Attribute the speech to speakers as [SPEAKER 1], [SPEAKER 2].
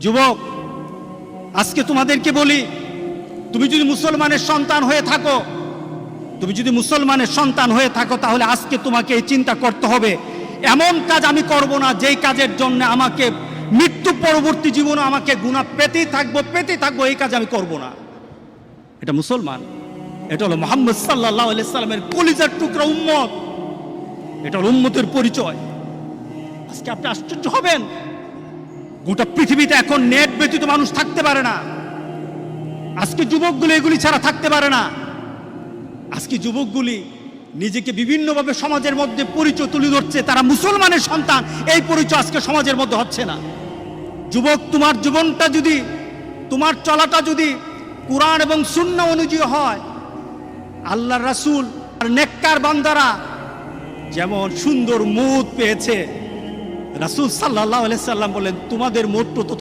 [SPEAKER 1] যুবক, আজকে তোমাদেরকে বলি, তুমি যদি মুসলমানের সন্তান হয়ে থাকো, তাহলে আজকে তোমাকে এই চিন্তা করতে হবে, এমন কাজ আমি করব না যেই কাজের জন্য আমাকে মৃত্যু পরবর্তী জীবনে আমাকে গুনাহ পেতেই থাকবো, এই কাজ আমি করব না। এটা মুসলমান, এটা হলো মুহাম্মদ সাল্লাল্লাহু আলাইহি সাল্লামের কলিজার টুকরা উম্মত, এটা হলো উম্মতের পরিচয়। আজকে আপনি আশ্চর্য হবেন, গোটা পৃথিবীতে এখন নেট ব্যতীত মানুষ থাকতে পারে না। আজকে যুবকগুলি এগুলি ছাড়া থাকতে পারে না। আজকে যুবকগুলি নিজেকে বিভিন্নভাবে সমাজের মধ্যে পরিচয় তুলে ধরছে, তারা মুসলমানের সন্তান, এই পরিচয় আজকে সমাজের মধ্যে হচ্ছে না। যুবক, তোমার জীবনটা যদি, তোমার চলাটা যদি কুরআন এবং সুন্নাহ অনুযায়ী হয়, আল্লাহর রাসূল আর নেককার বান্দারা যেমন সুন্দর মৌত পেয়েছে, রাসূল সাল্লাল্লাহু আলাইহি সাল্লাম বলেন, তোমাদের মৌত